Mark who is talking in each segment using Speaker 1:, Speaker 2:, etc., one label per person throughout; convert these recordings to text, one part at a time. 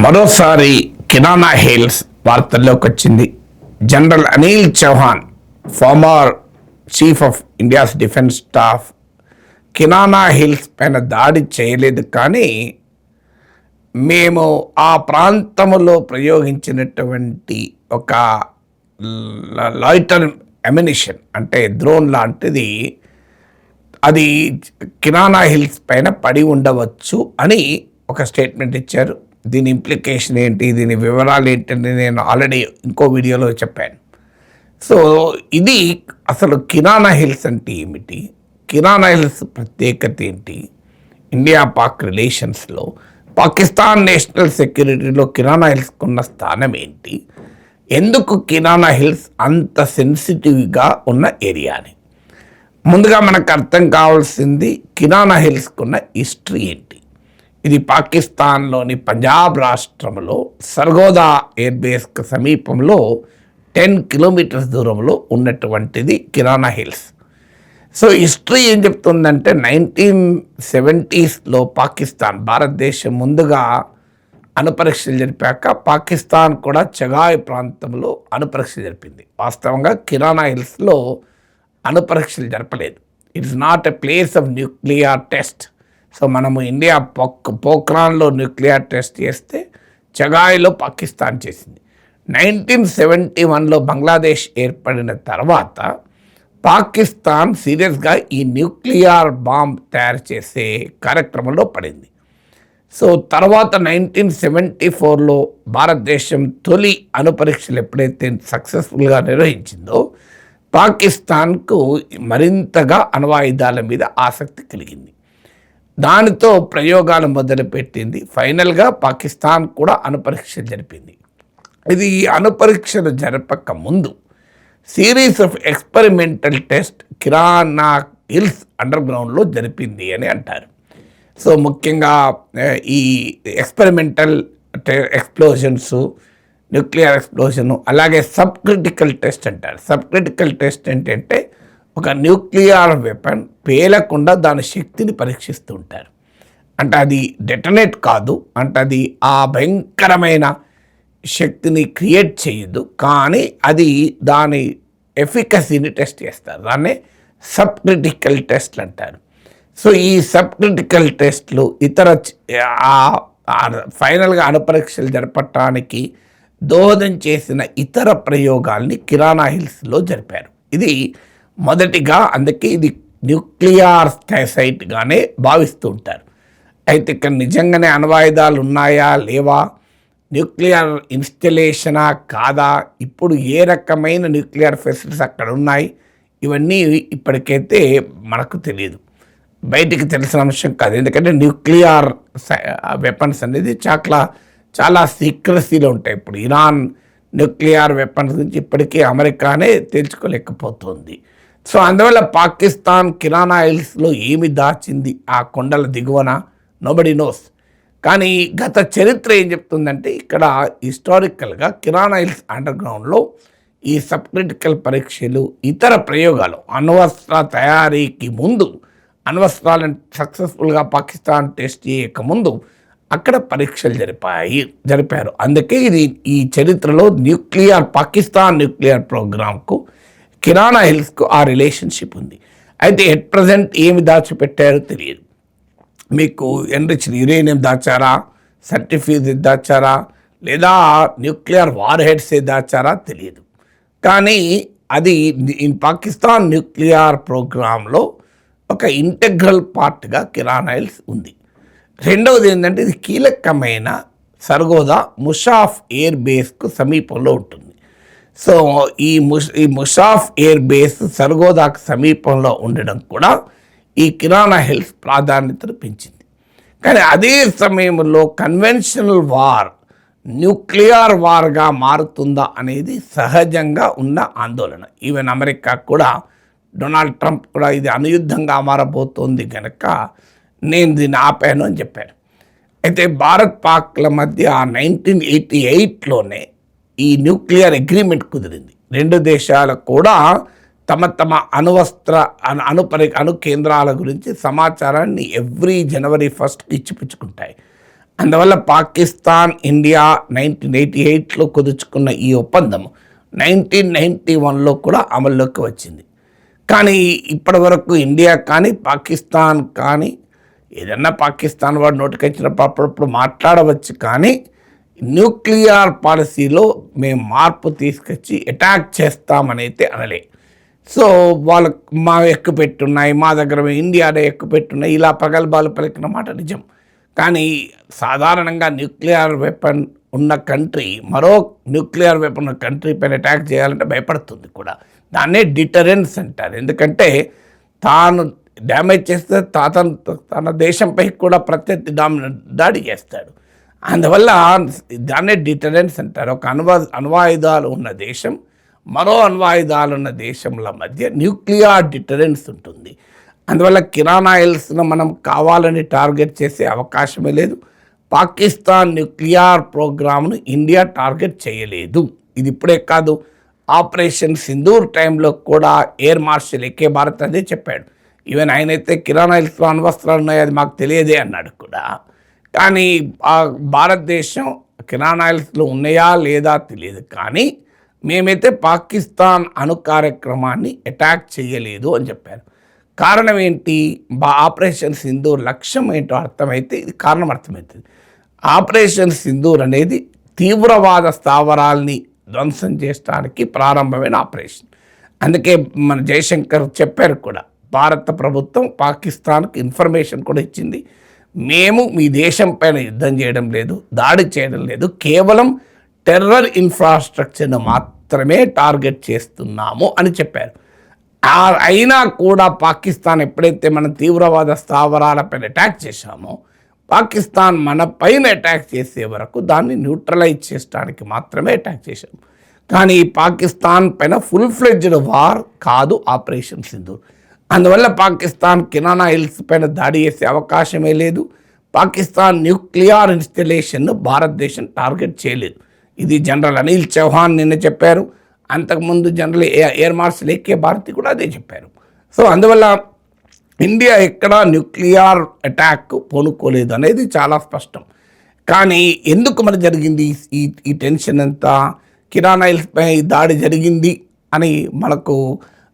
Speaker 1: మరోసారి కిరానా హిల్స్ వార్తల్లోకి వచ్చింది. General Anil Chauhan, former chief of India's defence staff, Kirana Hills పైన దాడి చేయలేదు, కానీ మేము ఆ ప్రాంతంలో ప్రయోగించినటువంటి ఒక లాయిటర్ అమ్యునిషన్ అంటే డ్రోన్ లాంటిది అది కిరానా హిల్స్ పైన పడి ఉండవచ్చు అని ఒక స్టేట్మెంట్ ఇచ్చారు. దీని ఇంప్లికేషన్ ఏంటి, దీని వివరాలు ఏంటని నేను ఆల్రెడీ ఇంకో వీడియోలో చెప్పాను. సో ఇది అసలు కిరానా హిల్స్ అంటే ఏమిటి, కిరానా హిల్స్ ప్రత్యేకత ఏంటి, ఇండియా పాక్ రిలేషన్స్లో పాకిస్తాన్ నేషనల్ సెక్యూరిటీలో కిరానా హిల్స్కి ఉన్న స్థానం ఏంటి, ఎందుకు కిరానా హిల్స్ అంత సెన్సిటివ్గా ఉన్న ఏరియా అని ముందుగా మనకు అర్థం కావాల్సింది. కిరానా హిల్స్కి ఉన్న హిస్టరీ ఏంటి. ఇది పాకిస్తాన్లోని పంజాబ్ రాష్ట్రంలో సర్గోదా ఎయిర్బేస్కి సమీపంలో 10 కిలోమీటర్స్ దూరంలో ఉన్నటువంటిది కిరానా హిల్స్. సో హిస్టరీ ఏం చెప్తుందంటే 1970s పాకిస్తాన్, భారతదేశం ముందుగా అణుపరీక్షలు జరిపాక పాకిస్తాన్ కూడా చగాయ్ ప్రాంతంలో అణుపరీక్షలు జరిపింది. వాస్తవంగా కిరానా హిల్స్లో అణుపరీక్షలు జరపలేదు. It's not a place of nuclear test. So మనము ఇండియా పోఖ్రాన్లో న్యూక్లియర్ టెస్ట్ చేస్తే చగాయ్లో పాకిస్తాన్ చేసింది. 1971లో బంగ్లాదేశ్ ఏర్పడిన తర్వాత పాకిస్తాన్ సీరియస్గా ఈ న్యూక్లియర్ బాంబ్ తయారు చేసే కార్యక్రమంలో పడింది. సో తర్వాత 1974లో భారతదేశం తొలి అణుపరీక్షలు ఎప్పుడైతే సక్సెస్ఫుల్గా నిర్వహించిందో పాకిస్తాన్కు మరింతగా అణ్వాయుధాల మీద ఆసక్తి కలిగింది. దానితో ప్రయోగాలు మొదలుపెట్టింది. ఫైనల్గా పాకిస్తాన్ కూడా అణుపరీక్షలు జరిపింది. ఇది అణుపరీక్షలు జరపక ముందు series of experimental test kirana hills under గ్రౌండ్లో జరిపింది అని అంటారు. సో ముఖ్యంగా ఈ ఎక్స్పెరిమెంటల్ ఎక్స్ప్లోజన్స్, న్యూక్లియర్ ఎక్స్ప్లోజన్, అలాగే సబ్ క్రిటికల్ టెస్ట్ అంటారు. సబ్ క్రిటికల్ టెస్ట్ ఏంటంటే ఒక న్యూక్లియర్ వెపన్ పేలకుండా దాని శక్తిని పరీక్షిస్తూ ఉంటారు. అంటే అది డెటనేట్ కాదు, అంటే అది ఆ భయంకరమైన శక్తిని క్రియేట్ చేయదు, కానీ అది దాని ఎఫికసీని టెస్ట్ చేస్తారు. దాన్నే సబ్ క్రిటికల్ టెస్ట్లు అంటారు. సో ఈ సబ్ క్రిటికల్ టెస్ట్లు ఇతర ఫైనల్గా అణుపరీక్షలు జరపటానికి దోహదం చేసిన ఇతర ప్రయోగాల్ని కిరానా హిల్స్లో జరిపారు. ఇది మొదటిగా, అందుకే ఇది న్యూక్లియర్ సైట్గానే భావిస్తూ ఉంటారు. అయితే ఇక్కడ నిజంగానే అణ్వాయుధాలు ఉన్నాయా లేవా, న్యూక్లియర్ ఇన్స్టలేషనా కాదా, ఇప్పుడు ఏ రకమైన న్యూక్లియర్ ఫెసిలిటీస్ అక్కడ ఉన్నాయి, ఇవన్నీ ఇప్పటికైతే మనకు తెలియదు, బయటికి తెలిసిన అంశం కాదు. ఎందుకంటే న్యూక్లియర్ వెపన్స్ అనేది చాలా సీక్రసీలో ఉంటాయి. ఇప్పుడు ఇరాన్ న్యూక్లియర్ వెపన్స్ గురించి ఇప్పటికీ అమెరికానే తేల్చుకోలేకపోతుంది. సో అందువల్ల పాకిస్తాన్ కిరానా హిల్స్లో ఏమి దాచింది ఆ కొండల దిగువన, నోబడి నోస్. కానీ గత చరిత్ర ఏం చెప్తుందంటే ఇక్కడ హిస్టారికల్గా కిరానా హిల్స్ అండర్ గ్రౌండ్లో ఈ సబ్ క్రిటికల్ పరీక్షలు, ఇతర ప్రయోగాలు, అణ్వస్త్ర తయారీకి ముందు, అణ్వస్త్రాలను సక్సెస్ఫుల్గా పాకిస్తాన్ టెస్ట్ చేయకముందు అక్కడ పరీక్షలు జరిపారు. అందుకే ఇది ఈ చరిత్రలో పాకిస్తాన్ న్యూక్లియర్ ప్రోగ్రామ్కు కిరానా హిల్స్కు ఆ రిలేషన్షిప్ ఉంది. అయితే ఎట్ ప్రజెంట్ ఏమి దాచిపెట్టారో తెలియదు. మీకు ఎన్రిచ్డ్ యురేనియం దాచారా, సర్టిఫికేట్ దాచారా, లేదా న్యూక్లియర్ వార్ హెడ్సే దాచారా తెలియదు. కానీ అది పాకిస్తాన్ న్యూక్లియర్ ప్రోగ్రాంలో ఒక ఇంటెగ్రల్ పార్ట్గా కిరానా హిల్స్ ఉంది. రెండవది ఏంటంటే ఇది కీలకమైన సర్గోదా ముషాఫ్ ఎయిర్ బేస్కు సమీపంలో ఉంటుంది. సో ఈ ముషాఫ్ ఎయిర్ బేస్ సర్గోదాకు సమీపంలో ఉండడం కూడా ఈ కిరానా హిల్స్ ప్రాధాన్యతను పెంచింది. కానీ అదే సమయంలో కన్వెన్షనల్ వార్ న్యూక్లియర్ వార్గా మారుతుందా అనేది సహజంగా ఉన్న ఆందోళన. ఈవెన్ అమెరికా కూడా, డొనాల్డ్ ట్రంప్ కూడా ఇది అనుయుద్ధంగా మారబోతోంది కనుక నేను దీన్ని ఆపాను అని చెప్పారు. అయితే భారత్ పాక్ల మధ్య 1988లోనే ఈ న్యూక్లియర్ అగ్రిమెంట్ కుదిరింది. రెండు దేశాలు కూడా తమ అణు కేంద్రాల గురించి సమాచారాన్ని ఎవ్రీ జనవరి 1 ఇచ్చిపుచ్చుకుంటాయి. అందువల్ల పాకిస్తాన్ ఇండియా 1988లో కుదుర్చుకున్న ఈ ఒప్పందం 1991లో కూడా అమల్లోకి వచ్చింది. కానీ ఇప్పటి వరకు ఇండియా కానీ పాకిస్తాన్ కానీ ఏదన్నా పాకిస్తాన్ వాడు నోటికొచ్చినప్పుడు అప్పుడప్పుడు మాట్లాడవచ్చు, కానీ న్యూక్లియర్ పాలసీలో మేము మార్పు తీసుకొచ్చి అటాక్ చేస్తామనైతే అనలే. సో వాళ్ళకు మా ఎక్కుపెట్టున్నాయి, మా దగ్గర ఇండియాలో ఎక్కుపెట్టున్నాయి, ఇలా ప్రగల్భాలు పలికిన మాట నిజం. కానీ సాధారణంగా న్యూక్లియర్ వెపన్ ఉన్న కంట్రీ మరో న్యూక్లియర్ వెపన్ ఉన్న కంట్రీ పైన అటాక్ చేయాలంటే భయపడుతుంది కూడా. దాన్నే డిటరెన్స్ అంటారు. ఎందుకంటే తాను డ్యామేజ్ చేస్తే తన దేశంపై కూడా ప్రత్యర్థి దాడి చేస్తాడు. అందువల్ల దాన్నే డిటరెన్స్ అంటారు. ఒక అణ్వాయుధాలు ఉన్న దేశం మరో అణ్వాయుధాలు ఉన్న దేశంల మధ్య న్యూక్లియర్ డిటరెన్స్ ఉంటుంది. అందువల్ల కిరాణా ఆయిల్స్ను మనం కావాలని టార్గెట్ చేసే అవకాశమే లేదు. పాకిస్తాన్ న్యూక్లియర్ ప్రోగ్రామ్ను ఇండియా టార్గెట్ చేయలేదు. ఇది ఇప్పుడే కాదు, ఆపరేషన్ సింధూర్ టైంలో కూడా ఎయిర్ మార్షల్ ఏకే భారత్ అదే చెప్పాడు. ఈవెన్ ఆయనైతే కిరాణా ఆయిల్స్లో అణ్వస్త్రాలు ఉన్నాయి అది మాకు తెలియదే అన్నాడు కూడా. కానీ భారతదేశం కిరాణా ఆయిల్స్లో ఉన్నాయా లేదా తెలియదు, కానీ మేమైతే పాకిస్తాన్ అణు కార్యక్రమాన్ని అటాక్ చేయలేదు అని చెప్పారు. కారణం ఏంటి? ఆపరేషన్ సింధూర్ లక్ష్యం ఏంటో అర్థమైతే ఇది కారణం అర్థమవుతుంది. ఆపరేషన్ సింధూర్ అనేది తీవ్రవాద స్థావరాల్ని ధ్వంసం చేయడానికి ప్రారంభమైన ఆపరేషన్. అందుకే మన జయశంకర్ చెప్పారు కూడా, భారత ప్రభుత్వం పాకిస్తాన్కి ఇన్ఫర్మేషన్ కూడా ఇచ్చింది, మేము మీ దేశం పైన యుద్ధం చేయడం లేదు, దాడి చేయడం లేదు, కేవలం టెర్రర్ ఇన్ఫ్రాస్ట్రక్చర్ను మాత్రమే టార్గెట్ చేస్తున్నాము అని చెప్పారు. అయినా కూడా పాకిస్తాన్ ఎప్పుడైతే మనం తీవ్రవాద స్థావరాలపైన అటాక్ చేశామో, పాకిస్తాన్ మన పైన అటాక్ చేసే వరకు దాన్ని న్యూట్రలైజ్ చేయడానికి మాత్రమే అటాక్ చేశాము. కానీ పాకిస్తాన్ పైన ఫుల్ ఫ్లెడ్జ్డ్ వార్ కాదు ఆపరేషన్ సింధూర్. అందువల్ల పాకిస్తాన్ కిరాణా ఆయిల్స్ పైన దాడి చేసే అవకాశమే లేదు. పాకిస్తాన్ న్యూక్లియర్ ఇన్స్టలేషన్ను భారతదేశం టార్గెట్ చేయలేదు. ఇది జనరల్ అనిల్ చౌహాన్ నిన్న చెప్పారు. అంతకుముందు general air marshal A K Bharti కూడా అదే చెప్పారు. సో అందువల్ల ఇండియా ఎక్కడా న్యూక్లియర్ అటాక్ పూనుకోలేదు అనేది చాలా స్పష్టం. కానీ ఎందుకు మరి జరిగింది ఈ టెన్షన్ అంతా? కిరాణా ఆయిల్స్పై దాడి జరిగింది అని మనకు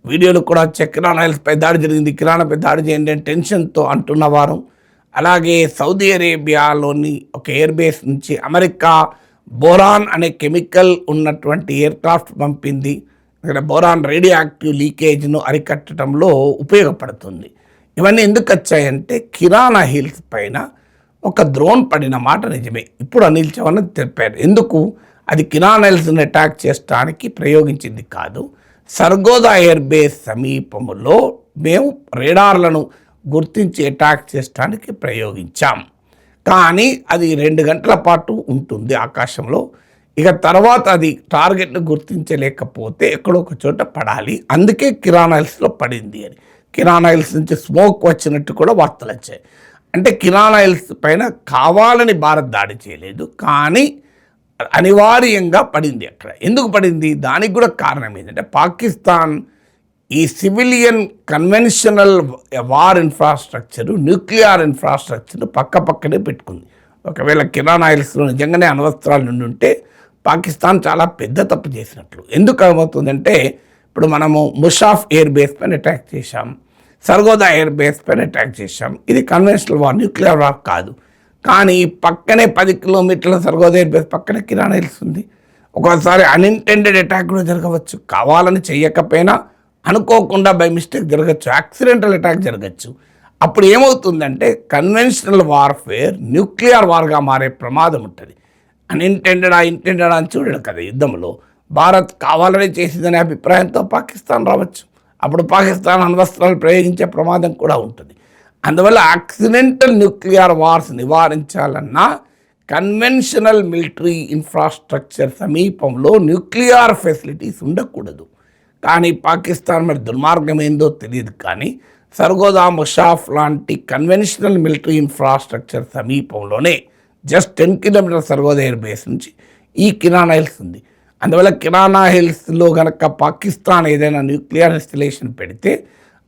Speaker 1: వీడియోలు కూడా కిరాణా ఆయిల్స్పై దాడి జరిగింది, కిరాణాపై దాడి చేయండి అని టెన్షన్తో అంటున్నవారు. అలాగే సౌదీ అరేబియాలోని ఒక ఎయిర్ బేస్ నుంచి అమెరికా బోరాన్ అనే కెమికల్ ఉన్నటువంటి ఎయిర్క్రాఫ్ట్ పంపింది. ఇక్కడ బోరాన్ రేడియో యాక్టివ్ లీకేజ్ను అరికట్టడంలో ఉపయోగపడుతుంది. ఇవన్నీ ఎందుకు వచ్చాయంటే కిరాణా హిల్స్ పైన ఒక డ్రోన్ పడిన మాట నిజమే. ఇప్పుడు అనిల్ చౌహాన్ తెలిపారు. ఎందుకు అది కిరాణా హిల్స్ని అటాక్ చేయడానికి ప్రయోగించింది కాదు, సర్గోదా ఎయిర్ బేస్ సమీపంలో మేము రేడార్లను గుర్తించి అటాక్ చేయడానికి ప్రయోగించాం. కానీ అది 2 గంటల పాటు ఉంటుంది ఆకాశంలో. ఇక తర్వాత అది టార్గెట్ను గుర్తించలేకపోతే ఎక్కడో ఒక చోట పడాలి, అందుకే కిరాణా ఆయిల్స్లో పడింది అని. కిరాణా ఆయిల్స్ నుంచి స్మోక్ వచ్చినట్టు కూడా వార్తలు వచ్చాయి. అంటే కిరాణా ఆయిల్స్ పైన కావాలని భారత్ దాడి చేయలేదు, కానీ అనివార్యంగా పడింది. అక్కడ ఎందుకు పడింది? దానికి కూడా కారణం ఏంటంటే పాకిస్తాన్ ఈ civilian conventional war infrastructure, nuclear infrastructure పక్కనే పెట్టుకుంది. ఒకవేళ కిరాణా ఆయిల్స్లో నిజంగానే అణ్వస్త్రాలు నుండి ఉంటే పాకిస్తాన్ చాలా పెద్ద తప్పు చేసినట్లు. ఎందుకు అవుతుందంటే ఇప్పుడు మనము ముషాఫ్ ఎయిర్ బేస్ పైన అటాక్ చేశాం, సర్గోదా ఎయిర్ బేస్ పైన అటాక్ చేశాం. ఇది కన్వెన్షనల్ వార్, న్యూక్లియర్ వార్ కాదు. కానీ పక్కనే 10 కిలోమీటర్ల సర్గోదా ఎయిర్ బేస్ పక్కనే కిరాణా ఆయిల్స్ ఉంది. ఒక్కోసారి అన్ఇంటెండెడ్ అటాక్ కూడా జరగవచ్చు, కావాలని చెయ్యకపోయినా అనుకోకుండా బై మిస్టేక్ జరగచ్చు, యాక్సిడెంటల్ అటాక్ జరగచ్చు. అప్పుడు ఏమవుతుందంటే కన్వెన్షనల్ వార్ఫేర్ న్యూక్లియర్ వార్గా మారే ప్రమాదం ఉంటుంది. ఇంటెండెడ్ అని చూడడం కదా యుద్ధంలో. భారత్ కావాలని చేసిందనే అభిప్రాయంతో పాకిస్తాన్ రావచ్చు, అప్పుడు పాకిస్తాన్ అణ్వస్త్రాలు ప్రయోగించే ప్రమాదం కూడా ఉంటుంది. అందువల్ల యాక్సిడెంటల్ న్యూక్లియర్ వార్స్ నివారించాలన్నా కన్వెన్షనల్ మిలిటరీ ఇన్ఫ్రాస్ట్రక్చర్ సమీపంలో న్యూక్లియర్ ఫెసిలిటీస్ ఉండకూడదు. కానీ పాకిస్తాన్ మరి దుర్మార్గం ఏందో తెలియదు, కానీ సర్గోదా ముషాఫ్ లాంటి కన్వెన్షనల్ మిలిటరీ ఇన్ఫ్రాస్ట్రక్చర్ సమీపంలోనే just 10 kilometre Sargodha air base నుంచి ఈ కిరాణా హిల్స్ ఉంది. అందువల్ల కిరాణా హిల్స్లో కనుక పాకిస్తాన్ ఏదైనా న్యూక్లియర్ ఇన్స్టలేషన్ పెడితే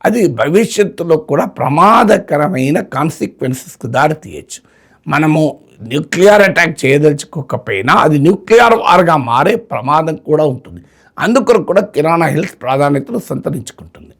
Speaker 1: అది భవిష్యత్తులో కూడా ప్రమాదకరమైన కాన్సిక్వెన్సెస్కు దారి తీయచ్చు. మనము న్యూక్లియర్ అటాక్ చేయదలుచుకోకపోయినా అది న్యూక్లియర్ వార్గా మారే ప్రమాదం కూడా ఉంటుంది. అందుకొరకు కూడా కిరాణా హిల్స్ ప్రాధాన్యతను సంతరించుకుంటుంది.